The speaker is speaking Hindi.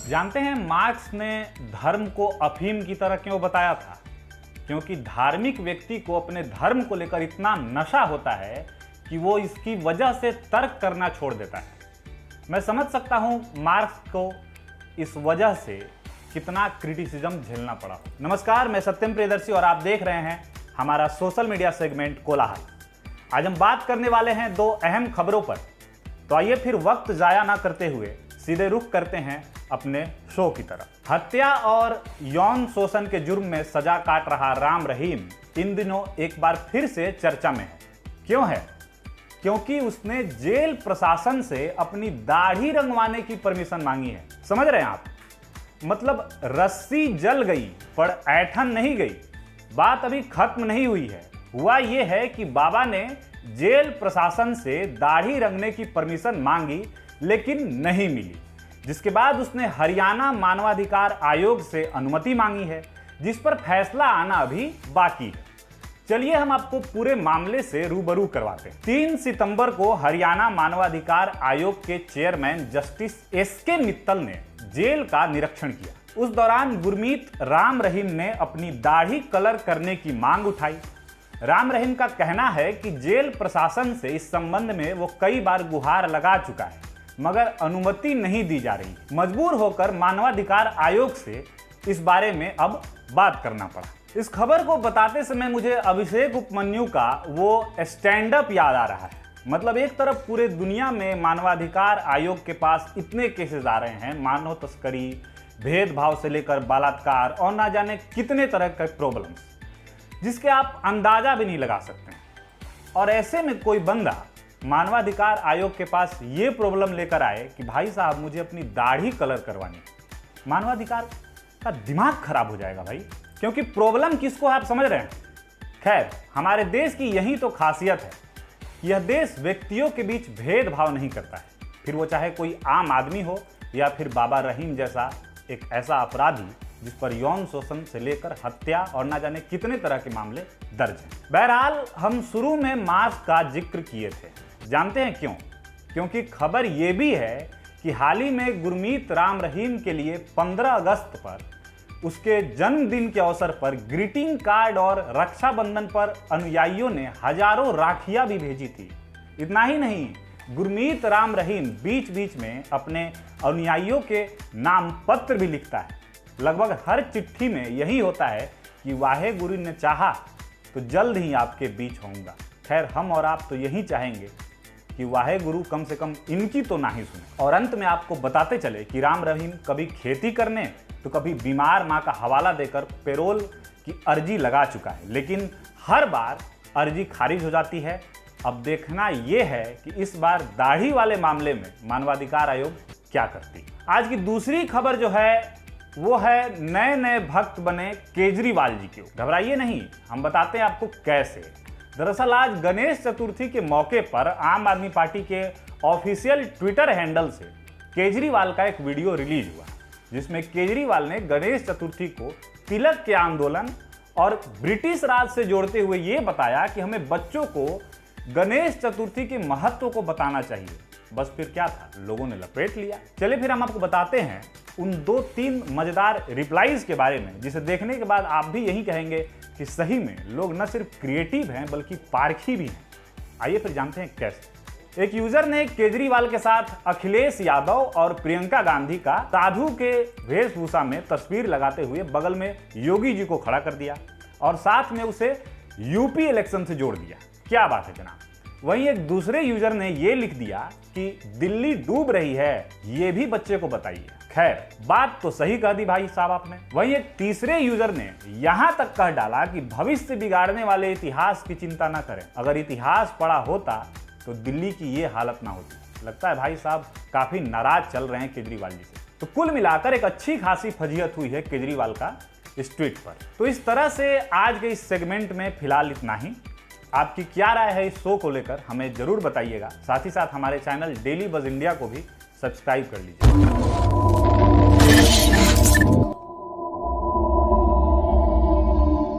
जानते हैं मार्क्स ने धर्म को अफीम की तरह क्यों बताया था? क्योंकि धार्मिक व्यक्ति को अपने धर्म को लेकर इतना नशा होता है कि वो इसकी वजह से तर्क करना छोड़ देता है। मैं समझ सकता हूं मार्क्स को इस वजह से कितना क्रिटिसिज्म झेलना पड़ा। नमस्कार, मैं सत्यम प्रियदर्शी और आप देख रहे हैं हमारा सोशल मीडिया सेगमेंट कोलाहल। आज हम बात करने वाले हैं दो अहम खबरों पर। तो आइए फिर वक्त जाया ना करते हुए सीधे रुख करते हैं अपने शो की तरफ। हत्या और यौन शोषण के जुर्म में सजा काट रहा राम रहीम इन दिनों एक बार फिर से चर्चा में है। क्यों है? क्योंकि उसने जेल प्रशासन से अपनी दाढ़ी रंगवाने की परमिशन मांगी है। समझ रहे हैं आप? मतलब रस्सी जल गई पर ऐठन नहीं गई। बात अभी खत्म नहीं हुई है। हुआ यह है कि बाबा ने जेल प्रशासन से दाढ़ी रंगने की परमिशन मांगी लेकिन नहीं मिली, जिसके बाद उसने हरियाणा मानवाधिकार आयोग से अनुमति मांगी है, जिस पर फैसला आना अभी बाकी है। चलिए हम आपको पूरे मामले से रूबरू करवाते हैं। 3 सितंबर को हरियाणा मानवाधिकार आयोग के चेयरमैन जस्टिस एसके मित्तल ने जेल का निरीक्षण किया। उस दौरान गुरमीत राम रहीम ने अपनी दाढ़ी कलर करने की मांग उठाई। राम रहीम का कहना है कि जेल प्रशासन से इस संबंध में वो कई बार गुहार लगा चुका है, मगर अनुमति नहीं दी जा रही। मजबूर होकर मानवाधिकार आयोग से इस बारे में अब बात करना पड़ा। इस खबर को बताते समय मुझे अभिषेक उपमन्यु का वो स्टैंड अप याद आ रहा है। मतलब एक तरफ पूरे दुनिया में मानवाधिकार आयोग के पास इतने केसेस आ रहे हैं, मानव तस्करी, भेदभाव से लेकर बलात्कार और ना जाने कितने तरह के प्रॉब्लम्स, जिसके आप अंदाजा भी नहीं लगा सकते हैं। और ऐसे में कोई बंदा मानवाधिकार आयोग के पास ये प्रॉब्लम लेकर आए कि भाई साहब मुझे अपनी दाढ़ी कलर करवानी। मानवाधिकार का दिमाग खराब हो जाएगा भाई, क्योंकि प्रॉब्लम किसको आप समझ रहे हैं। खैर, हमारे देश की यही तो खासियत है। यह देश व्यक्तियों के बीच भेदभाव नहीं करता है, फिर वो चाहे कोई आम आदमी हो या फिर बाबा रहीम जैसा एक ऐसा अपराधी जिस पर यौन शोषण से लेकर हत्या और ना जाने कितने तरह के मामले दर्ज हैं। बहरहाल हम शुरू में मार्क्स का जिक्र किए थे। जानते हैं क्यों? क्योंकि खबर यह भी है कि हाल ही में गुरमीत राम रहीम के लिए 15 अगस्त पर उसके जन्मदिन के अवसर पर ग्रीटिंग कार्ड और रक्षाबंधन पर अनुयायियों ने हजारों राखियां भी भेजी थी। इतना ही नहीं, गुरमीत राम रहीम बीच बीच में अपने अनुयायियों के नाम पत्र भी लिखता है। लगभग हर चिट्ठी में यही होता है कि वाहे गुरु ने चाहा तो जल्द ही आपके बीच होऊंगा। खैर, हम और आप तो यही चाहेंगे कि वाहे गुरु कम से कम इनकी तो ना ही सुने। और अंत में आपको बताते चले कि राम रहीम कभी खेती करने तो कभी बीमार मां का हवाला देकर पेरोल की अर्जी लगा चुका है, लेकिन हर बार अर्जी खारिज हो जाती है। अब देखना यह है कि इस बार दाढ़ी वाले मामले में मानवाधिकार आयोग क्या करती है। आज की दूसरी खबर जो है वो है नए नए भक्त बने केजरीवाल जी के। घबराइए नहीं, हम बताते हैं आपको कैसे। दरअसल आज गणेश चतुर्थी के मौके पर आम आदमी पार्टी के ऑफिशियल ट्विटर हैंडल से केजरीवाल का एक वीडियो रिलीज हुआ, जिसमें केजरीवाल ने गणेश चतुर्थी को तिलक के आंदोलन और ब्रिटिश राज से जोड़ते हुए ये बताया कि हमें बच्चों को गणेश चतुर्थी के महत्व को बताना चाहिए। बस फिर क्या था, लोगों ने लपेट लिया। चलिए फिर हम आपको बताते हैं उन 2-3 मजेदार रिप्लाईज के बारे में, जिसे देखने के बाद आप भी यही कहेंगे कि सही में लोग न सिर्फ क्रिएटिव हैं बल्कि पारखी भी हैं। आइए फिर जानते हैं कैसे। एक यूजर ने केजरीवाल के साथ अखिलेश यादव और प्रियंका गांधी का साधु के वेशभूषा में तस्वीर लगाते हुए बगल में योगी जी को खड़ा कर दिया और साथ में उसे यूपी इलेक्शन से जोड़ दिया। क्या बात है जनाब। वहीं एक दूसरे यूजर ने यह लिख दिया कि दिल्ली डूब रही है, ये भी बच्चे को बताइए। खैर, बात तो सही कह दी भाई साहब आपने। वहीं एक तीसरे यूजर ने यहां तक कह डाला कि भविष्य बिगाड़ने वाले इतिहास की चिंता न करें, अगर इतिहास पढ़ा होता तो दिल्ली की ये हालत ना होती। लगता है भाई साहब काफी नाराज चल रहे हैं केजरीवाल जी से। तो कुल मिलाकर एक अच्छी खासी फजीहत हुई है केजरीवाल का इस ट्वीट पर। तो इस तरह से आज के इस सेगमेंट में फिलहाल इतना ही। आपकी क्या राय है इस शो को लेकर हमें जरूर बताइएगा। साथ ही साथ हमारे चैनल डेली बज इंडिया को भी सब्सक्राइब कर लीजिए।